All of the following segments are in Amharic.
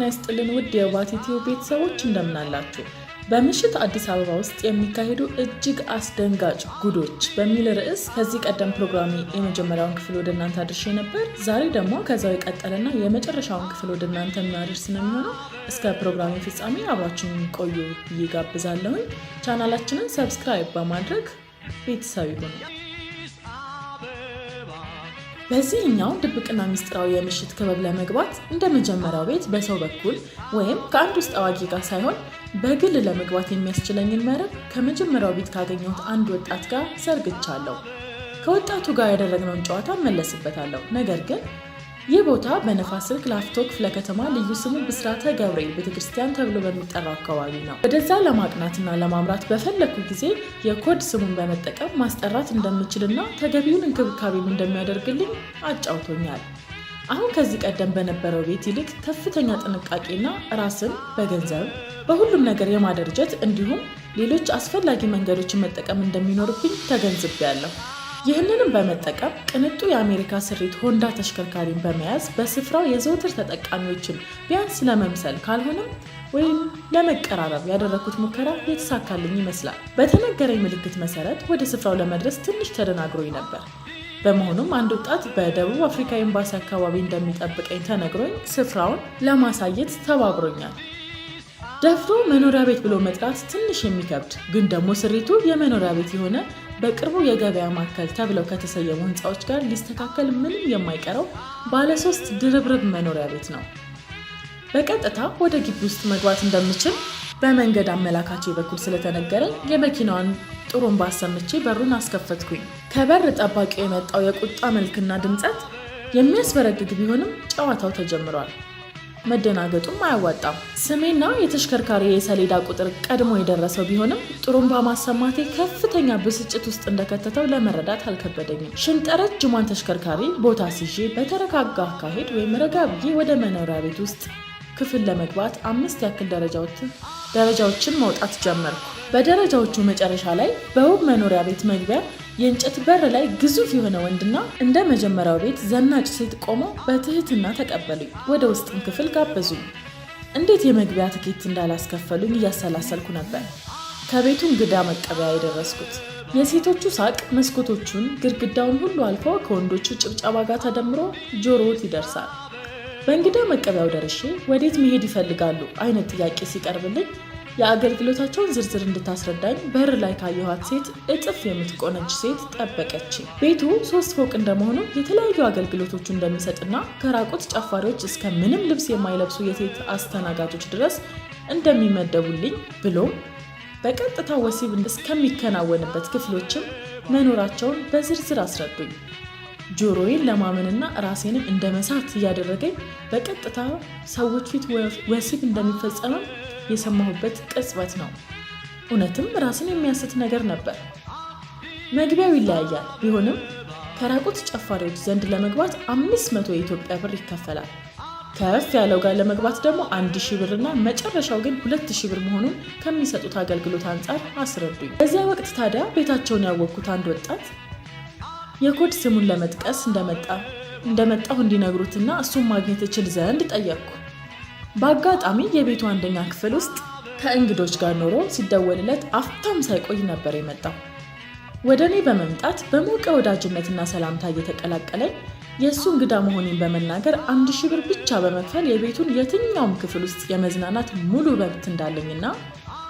ጤና ይስጥልን ውድ የዋት ኢትዮ ቤተሰቦች እንደምን አላችሁ? በምሽት አዲስ አበባ ውስጥ የሚካሄዱ እጅግ አስደንጋጭ ጉዶች በሚል ርዕስ ከዚህ ቀደም ፕሮግራሚ የመጀመሪያውን ክፍል ወደ እናንተ አድርሼ ነበር። ዛሬ ደግሞ ከዛው የቀጠለና የመጨረሻውን ክፍል ወደ እናንተ የሚያደርስ ነው የሚሆነው። እስከ ፕሮግራሚ ፍጻሜ አብራችሁን ቆዩ ብዬ ጋብዛለሁ። ቻናላችንን ሰብስክራይብ በማድረግ ቤተሰብ ይሁኑ። በዚህኛው ድብቅና ሚስጥራዊ የምሽት ክበብ ለመግባት እንደ መጀመሪያው ቤት በሰው በኩል ወይም ከአንድ ውስጥ አዋቂ ጋር ሳይሆን በግል ለመግባት የሚያስችለኝን መረብ ከመጀመሪያው ቤት ካገኘሁት አንድ ወጣት ጋር ዘርግቻለሁ። ከወጣቱ ጋር ያደረግነውን ጨዋታ መለስበታለሁ። ነገር ግን ይህ ቦታ በነፋስ ስልክ ላፍቶ ክፍለ ከተማ ልዩ ስሙ ብስራተ ገብርኤል ቤተክርስቲያን ተብሎ በሚጠራው አካባቢ ነው። ወደዛ ለማቅናትና ለማምራት በፈለኩ ጊዜ የኮድ ስሙን በመጠቀም ማስጠራት እንደምችልና ተገቢውን እንክብካቤም እንደሚያደርግልኝ አጫውቶኛል። አሁን ከዚህ ቀደም በነበረው ቤት ይልቅ ከፍተኛ ጥንቃቄና ራስን በገንዘብ በሁሉም ነገር የማደራጀት እንዲሁም ሌሎች አስፈላጊ መንገዶችን መጠቀም እንደሚኖርብኝ ተገንዝቤያለሁ። ይህንንም በመጠቀም ቅንጡ የአሜሪካ ስሪት ሆንዳ ተሽከርካሪን በመያዝ በስፍራው የዘውትር ተጠቃሚዎችን ቢያንስ ለመምሰል ካልሆነም ወይም ለመቀራረብ ያደረኩት ሙከራ የተሳካልኝ ይመስላል። በተነገረኝ ምልክት መሰረት ወደ ስፍራው ለመድረስ ትንሽ ተደናግሮኝ ነበር። በመሆኑም አንድ ወጣት በደቡብ አፍሪካ ኤምባሲ አካባቢ እንደሚጠብቀኝ ተነግሮኝ ስፍራውን ለማሳየት ተባብሮኛል። ደፍሮ መኖሪያ ቤት ብሎ መጥራት ትንሽ የሚከብድ ግን ደግሞ ስሪቱ የመኖሪያ ቤት የሆነ በቅርቡ የገበያ ማዕከል ተብለው ከተሰየሙ ህንፃዎች ጋር ሊስተካከል ምንም የማይቀረው ባለ 3 ድርብርብ መኖሪያ ቤት ነው። በቀጥታ ወደ ግቢ ውስጥ መግባት እንደምችል በመንገድ አመላካቼ በኩል ስለተነገረኝ የመኪናዋን ጥሩምባ አሰምቼ በሩን አስከፈትኩኝ። ከበር ጠባቂው የመጣው የቁጣ መልክና ድምጸት የሚያስበረግግ ቢሆንም ጨዋታው ተጀምሯል። መደናገጡም አያዋጣም። ስሜና የተሽከርካሪ የሰሌዳ ቁጥር ቀድሞ የደረሰው ቢሆንም ጥሩምባ ማሰማቴ ከፍተኛ ብስጭት ውስጥ እንደከተተው ለመረዳት አልከበደኝም። ሽንጠረጅሟን ተሽከርካሪ ቦታ ሲዤ በተረጋጋ አካሄድ ወይም ረጋ ብዬ ወደ መኖሪያ ቤት ውስጥ ክፍል ለመግባት 5 ያክል ደረጃዎችን መውጣት ጀመርኩ። በደረጃዎቹ መጨረሻ ላይ በውብ መኖሪያ ቤት መግቢያ የእንጨት በር ላይ ግዙፍ የሆነ ወንድና እንደ መጀመሪያው ቤት ዘናጭ ሴት ቆመው በትህትና ተቀበሉኝ። ወደ ውስጥም ክፍል ጋበዙኝ። እንዴት የመግቢያ ትኬት እንዳላስከፈሉኝ እያሰላሰልኩ ነበር ከቤቱ እንግዳ መቀበያ የደረስኩት። የሴቶቹ ሳቅ መስኮቶቹን ግድግዳውን ሁሉ አልፎ ከወንዶቹ ጭብጨባ ጋር ተደምሮ ጆሮዎት ይደርሳል። በእንግዳ መቀበያው ደርሼ ወዴት መሄድ ይፈልጋሉ አይነት ጥያቄ ሲቀርብልኝ የአገልግሎታቸውን ዝርዝር እንድታስረዳኝ በር ላይ ካየኋት ሴት እጥፍ የምትቆነጅ ሴት ጠበቀች። ቤቱ 3 ፎቅ እንደመሆኑ የተለያዩ አገልግሎቶች እንደሚሰጥና ከራቁት ጨፋሪዎች እስከ ምንም ልብስ የማይለብሱ የሴት አስተናጋጆች ድረስ እንደሚመደቡልኝ ብሎም በቀጥታ ወሲብ እስከሚከናወንበት ክፍሎችም መኖራቸውን በዝርዝር አስረዱኝ። ጆሮዬን ለማመንና ራሴንም እንደ መሳት እያደረገኝ በቀጥታ ሰዎች ፊት ወሲብ እንደሚፈጸምም የሰማሁበት ቅጽበት ነው። እውነትም ራስን የሚያስት ነገር ነበር። መግቢያው ይለያያል። ቢሆንም ከራቁት ጨፋሪዎች ዘንድ ለመግባት 500 የኢትዮጵያ ብር ይከፈላል። ከፍ ያለው ጋር ለመግባት ደግሞ 1000 ብርና መጨረሻው ግን 2000 ብር መሆኑን ከሚሰጡት አገልግሎት አንጻር አስረዱኝ። በዚያ ወቅት ታዲያ ቤታቸውን ያወቅኩት አንድ ወጣት የኮድ ስሙን ለመጥቀስ እንደመጣሁ እንዲነግሩትና እሱን ማግኘት እችል ዘንድ ጠየቅኩ። በአጋጣሚ የቤቱ አንደኛ ክፍል ውስጥ ከእንግዶች ጋር ኖሮ ሲደወልለት አፍታም ሳይቆይ ነበር የመጣው። ወደ እኔ በመምጣት በሞቀ ወዳጅነትና ሰላምታ እየተቀላቀለኝ የእሱ እንግዳ መሆኔን በመናገር 1000 ብር ብቻ በመክፈል የቤቱን የትኛውም ክፍል ውስጥ የመዝናናት ሙሉ መብት እንዳለኝና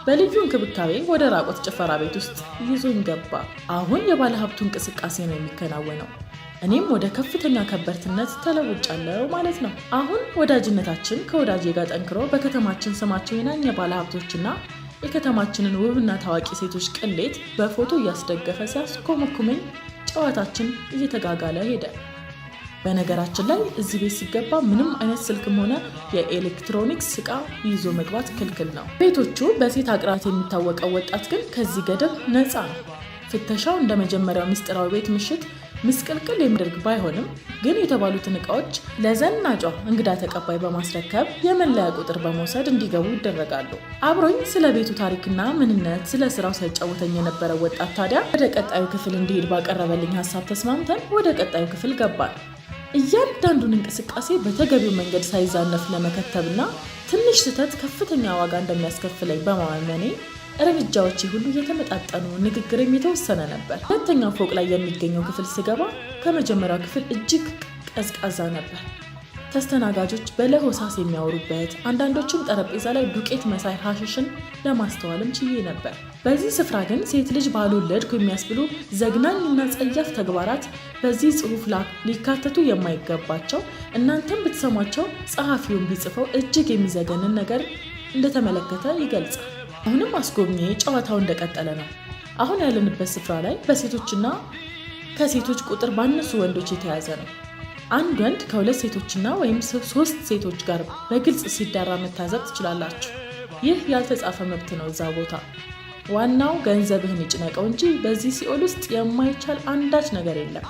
በልዩ እንክብካቤ ወደ ራቆት ጭፈራ ቤት ውስጥ ይዞኝ ገባ። አሁን የባለ ሀብቱ እንቅስቃሴ ነው የሚከናወነው። እኔም ወደ ከፍተኛ ከበርትነት ተለውጫለሁ ማለት ነው። አሁን ወዳጅነታችን ከወዳጄ ጋር ጠንክሮ በከተማችን ስማቸው የናኘ ባለ ሀብቶችና የከተማችንን ውብና ታዋቂ ሴቶች ቅሌት በፎቶ እያስደገፈ ሲያስኮመኩመኝ ጨዋታችን እየተጋጋለ ሄደ። በነገራችን ላይ እዚህ ቤት ሲገባ ምንም አይነት ስልክም ሆነ የኤሌክትሮኒክስ ዕቃ ይዞ መግባት ክልክል ነው። ቤቶቹ በሴት አቅራቢነት የሚታወቀው ወጣት ግን ከዚህ ገደብ ነፃ ነው። ፍተሻው እንደ መጀመሪያው ሚስጥራዊ ቤት ምሽት ምስቅልቅል የሚያደርግ ባይሆንም ግን የተባሉትን ዕቃዎች ለዘናጯ እንግዳ ተቀባይ በማስረከብ የመለያ ቁጥር በመውሰድ እንዲገቡ ይደረጋሉ። አብሮኝ ስለ ቤቱ ታሪክና ምንነት ስለ ስራው ሲያጫውተኝ የነበረው ወጣት ታዲያ ወደ ቀጣዩ ክፍል እንዲሄድ ባቀረበልኝ ሀሳብ ተስማምተን ወደ ቀጣዩ ክፍል ገባን። እያንዳንዱን እንቅስቃሴ በተገቢው መንገድ ሳይዛነፍ ለመከተብና ትንሽ ስህተት ከፍተኛ ዋጋ እንደሚያስከፍለኝ በማመኔ እርምጃዎቼ ሁሉ የተመጣጠኑ፣ ንግግርም የተወሰነ ነበር። ሁለተኛው ፎቅ ላይ የሚገኘው ክፍል ስገባ ከመጀመሪያው ክፍል እጅግ ቀዝቃዛ ነበር። ተስተናጋጆች በለሆሳስ የሚያወሩበት፣ አንዳንዶቹም ጠረጴዛ ላይ ዱቄት መሳይ ሐሽሽን ለማስተዋልም ችዬ ነበር። በዚህ ስፍራ ግን ሴት ልጅ ባልወለድኩ የሚያስብሉ ዘግናኝና ጸያፍ ተግባራት በዚህ ጽሑፍ ሊካተቱ የማይገባቸው፣ እናንተም ብትሰሟቸው ጸሐፊውን ቢጽፈው እጅግ የሚዘገንን ነገር እንደተመለከተ ይገልጻል። አሁንም አስጎብኚ ጨዋታው እንደቀጠለ ነው። አሁን ያለንበት ስፍራ ላይ በሴቶችና ከሴቶች ቁጥር ባነሱ ወንዶች የተያዘ ነው። አንድ ወንድ ከሁለት ሴቶችና ወይም 3 ሴቶች ጋር በግልጽ ሲዳራ መታዘብ ትችላላችሁ። ይህ ያልተጻፈ መብት ነው። እዛ ቦታ ዋናው ገንዘብህን ይጭነቀው እንጂ በዚህ ሲኦል ውስጥ የማይቻል አንዳች ነገር የለም።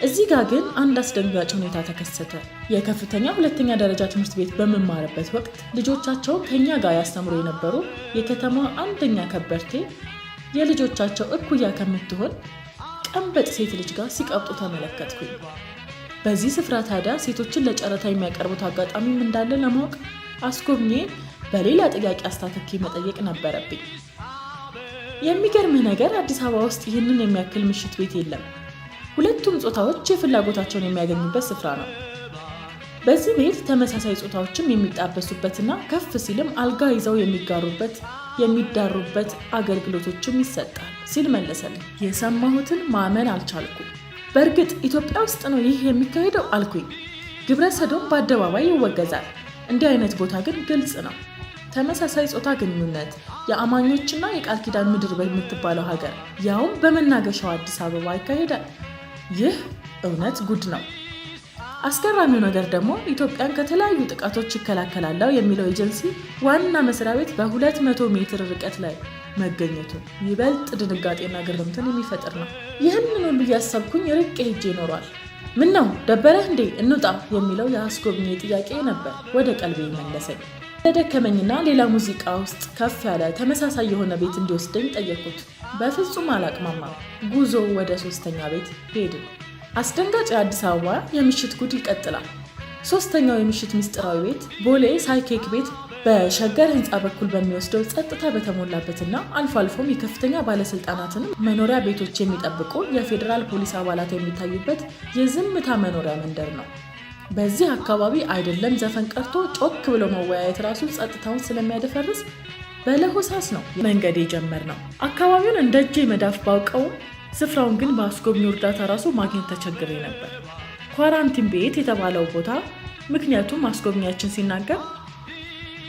እዚህ ጋር ግን አንድ አስደንጋጭ ሁኔታ ተከሰተ። የከፍተኛ ሁለተኛ ደረጃ ትምህርት ቤት በመማርበት ወቅት ልጆቻቸውን ከኛ ጋር ያስተምሩ የነበሩ የከተማ አንደኛ ከበርቴ የልጆቻቸው እኩያ ከምትሆን ቀንበጥ ሴት ልጅ ጋር ሲቀብጡ ተመለከትኩኝ። በዚህ ስፍራ ታዲያ ሴቶችን ለጨረታ የሚያቀርቡት አጋጣሚም እንዳለ ለማወቅ አስጎብኚ በሌላ ጥያቄ አስታክኬ መጠየቅ ነበረብኝ። የሚገርምህ ነገር አዲስ አበባ ውስጥ ይህንን የሚያክል ምሽት ቤት የለም። ሁለቱም ጾታዎች የፍላጎታቸውን የሚያገኙበት ስፍራ ነው። በዚህ ቤት ተመሳሳይ ጾታዎችም የሚጣበሱበትና ከፍ ሲልም አልጋ ይዘው የሚዳሩበት አገልግሎቶችም ይሰጣል ሲል መለሰልኝ። የሰማሁትን ማመን አልቻልኩም። በእርግጥ ኢትዮጵያ ውስጥ ነው ይህ የሚካሄደው አልኩኝ። ግብረ ሰዶም በአደባባይ ይወገዛል። እንዲህ አይነት ቦታ ግን ግልጽ ነው። ተመሳሳይ ጾታ ግንኙነት የአማኞችና የቃል ኪዳን ምድር በምትባለው ሀገር ያውም በመናገሻው አዲስ አበባ ይካሄዳል። ይህ እውነት ጉድ ነው። አስገራሚው ነገር ደግሞ ኢትዮጵያን ከተለያዩ ጥቃቶች ይከላከላል የሚለው ኤጀንሲ ዋና መስሪያ ቤት በ200 ሜትር ርቀት ላይ መገኘቱ ይበልጥ ድንጋጤና ግርምትን የሚፈጥር ነው። ይህንን ሁሉ እያሰብኩኝ ርቄ ሄጄ ይኖሯል። ምን ነው ደበረህ እንዴ እንውጣ የሚለው የአስጎብኚ ጥያቄ ነበር ወደ ቀልቤ መለሰኝ። ለደከመኝና ሌላ ሙዚቃ ውስጥ ከፍ ያለ ተመሳሳይ የሆነ ቤት እንዲወስደኝ ጠየቅኩት። በፍጹም አላቅማማም። ጉዞ ወደ 3ኛ ቤት ሄድን። አስደንጋጭ የአዲስ አበባ የምሽት ጉድ ይቀጥላል። 3ኛው የምሽት ምስጢራዊ ቤት ቦሌ ሳይኬክ ቤት በሸገር ህንፃ በኩል በሚወስደው ጸጥታ በተሞላበትና አልፎ አልፎም የከፍተኛ ባለስልጣናትንም መኖሪያ ቤቶች የሚጠብቁ የፌዴራል ፖሊስ አባላት የሚታዩበት የዝምታ መኖሪያ መንደር ነው። በዚህ አካባቢ አይደለም ዘፈን ቀርቶ ጮክ ብሎ መወያየት ራሱ ጸጥታውን ስለሚያደፈርስ በለሆሳስ ነው መንገድ የጀመርነው። አካባቢውን እንደ እጄ መዳፍ ባውቀውም ስፍራውን ግን በአስጎብኚው እርዳታ ራሱ ማግኘት ተቸግሬ ነበር። ኳራንቲን ቤት የተባለው ቦታ ምክንያቱም አስጎብኚያችን ሲናገር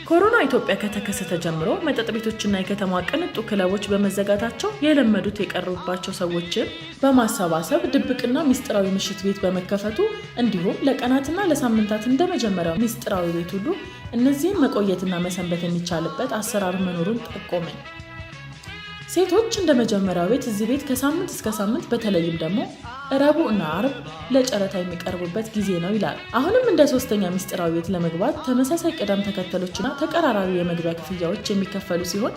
ኮሮና ኢትዮጵያ ከተከሰተ ጀምሮ መጠጥ ቤቶችና የከተማ ቅንጡ ክለቦች በመዘጋታቸው የለመዱት የቀሩባቸው ሰዎችን በማሰባሰብ ድብቅና ሚስጥራዊ ምሽት ቤት በመከፈቱ እንዲሁም ለቀናትና ለሳምንታት እንደመጀመሪያው ሚስጥራዊ ቤት ሁሉ እነዚህን መቆየትና መሰንበት የሚቻልበት አሰራር መኖሩን ጠቆመኝ። ሴቶች እንደመጀመሪያው ቤት እዚህ ቤት ከሳምንት እስከ ሳምንት በተለይም ደግሞ ረቡዕ እና ዓርብ ለጨረታ የሚቀርቡበት ጊዜ ነው ይላል። አሁንም እንደ 3ኛ ምስጢራዊ ቤት ለመግባት ተመሳሳይ ቅደም ተከተሎችና ተቀራራቢ የመግቢያ ክፍያዎች የሚከፈሉ ሲሆን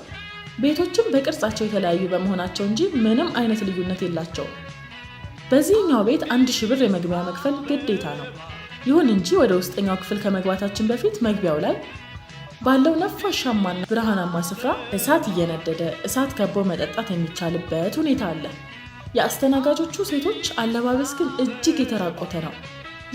ቤቶችም በቅርጻቸው የተለያዩ በመሆናቸው እንጂ ምንም አይነት ልዩነት የላቸውም። በዚህኛው ቤት 1000 ብር የመግቢያ መክፈል ግዴታ ነው። ይሁን እንጂ ወደ ውስጠኛው ክፍል ከመግባታችን በፊት መግቢያው ላይ ባለው ነፋሻማና ብርሃናማ ስፍራ እሳት እየነደደ እሳት ከቦ መጠጣት የሚቻልበት ሁኔታ አለ። የአስተናጋጆቹ ሴቶች አለባበስ ግን እጅግ የተራቆተ ነው።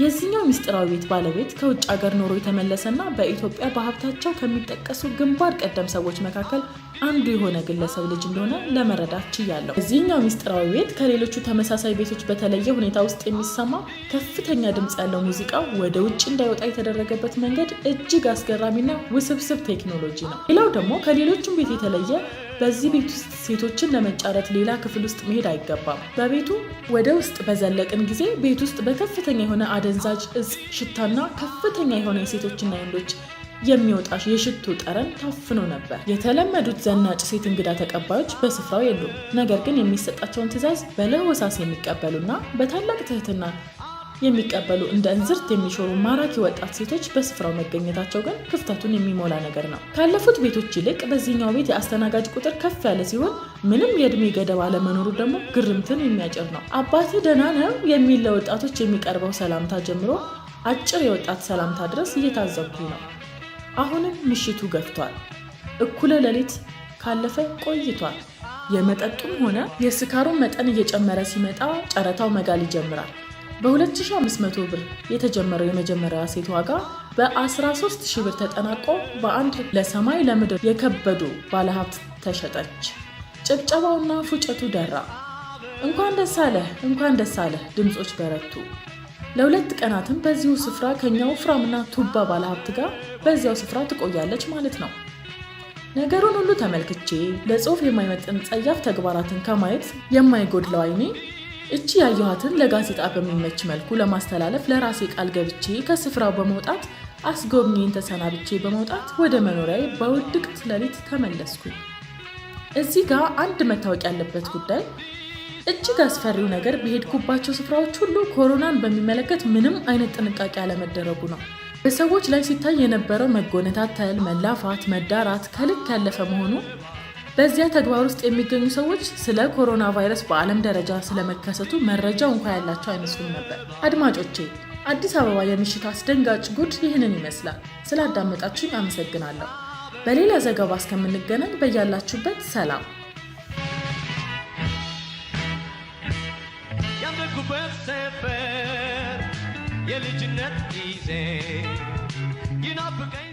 የዚህኛው ምስጢራዊ ቤት ባለቤት ከውጭ ሀገር ኖሮ የተመለሰና በኢትዮጵያ በሀብታቸው ከሚጠቀሱ ግንባር ቀደም ሰዎች መካከል አንዱ የሆነ ግለሰብ ልጅ እንደሆነ ለመረዳት ችያለሁ። እዚህኛው ምስጢራዊ ቤት ከሌሎቹ ተመሳሳይ ቤቶች በተለየ ሁኔታ ውስጥ የሚሰማ ከፍተኛ ድምፅ ያለው ሙዚቃ ወደ ውጭ እንዳይወጣ የተደረገበት መንገድ እጅግ አስገራሚና ውስብስብ ቴክኖሎጂ ነው። ሌላው ደግሞ ከሌሎቹም ቤት የተለየ በዚህ ቤት ውስጥ ሴቶችን ለመጫረት ሌላ ክፍል ውስጥ መሄድ አይገባም። በቤቱ ወደ ውስጥ በዘለቅን ጊዜ ቤት ውስጥ በከፍተኛ የሆነ አደንዛዥ እጽ ሽታና ከፍተኛ የሆነ የሴቶችና ወንዶች የሚወጣ የሽቶ ጠረን ታፍኖ ነበር። የተለመዱት ዘናጭ ሴት እንግዳ ተቀባዮች በስፍራው የሉም። ነገር ግን የሚሰጣቸውን ትዕዛዝ በለሆሳስ የሚቀበሉና በታላቅ ትህትና የሚቀበሉ እንደ እንዝርት የሚሾሩ ማራኪ ወጣት ሴቶች በስፍራው መገኘታቸው ግን ክፍተቱን የሚሞላ ነገር ነው። ካለፉት ቤቶች ይልቅ በዚህኛው ቤት የአስተናጋጅ ቁጥር ከፍ ያለ ሲሆን ምንም የእድሜ ገደብ አለመኖሩ ደግሞ ግርምትን የሚያጭር ነው። አባትህ ደህና ነው የሚል ለወጣቶች የሚቀርበው ሰላምታ ጀምሮ አጭር የወጣት ሰላምታ ድረስ እየታዘብኩ ነው። አሁንም ምሽቱ ገፍቷል። እኩለ ሌሊት ካለፈ ቆይቷል። የመጠጡም ሆነ የስካሩን መጠን እየጨመረ ሲመጣ ጨረታው መጋል ይጀምራል። በ2500 ብር የተጀመረው የመጀመሪያዋ ሴት ዋጋ በ13000 ብር ተጠናቆ በአንድ ለሰማይ ለምድር የከበዱ ባለሀብት ተሸጠች። ጭብጨባውና ፉጨቱ ደራ። እንኳን ደስ አለህ እንኳን ደስ አለህ ድምፆች በረቱ። ለ2 ቀናትም በዚሁ ስፍራ ከኛ ወፍራምና ቱባ ባለሀብት ጋር በዚያው ስፍራ ትቆያለች ማለት ነው። ነገሩን ሁሉ ተመልክቼ ለጽሑፍ የማይመጥን ጸያፍ ተግባራትን ከማየት የማይጎድለው አይኔ እቺ ያየኋትን ለጋዜጣ በሚመች መልኩ ለማስተላለፍ ለራሴ ቃል ገብቼ ከስፍራው በመውጣት አስጎብኚን ተሰናብቼ በመውጣት ወደ መኖሪያዬ በውድቅት ሌሊት ተመለስኩኝ። እዚህ ጋር አንድ መታወቅ ያለበት ጉዳይ እጅግ አስፈሪው ነገር በሄድኩባቸው ስፍራዎች ሁሉ ኮሮናን በሚመለከት ምንም አይነት ጥንቃቄ አለመደረጉ ነው። በሰዎች ላይ ሲታይ የነበረው መጎነታተል፣ መላፋት፣ መዳራት ከልክ ያለፈ መሆኑ በዚያ ተግባር ውስጥ የሚገኙ ሰዎች ስለ ኮሮና ቫይረስ በዓለም ደረጃ ስለመከሰቱ መረጃው እንኳ ያላቸው አይመስሉም ነበር። አድማጮቼ፣ አዲስ አበባ የምሽት አስደንጋጭ ጉድ ይህንን ይመስላል። ስላዳመጣችሁኝ አመሰግናለሁ። በሌላ ዘገባ እስከምንገናኝ በያላችሁበት ሰላም። የልጅነት ጊዜ ይናፍቀኝ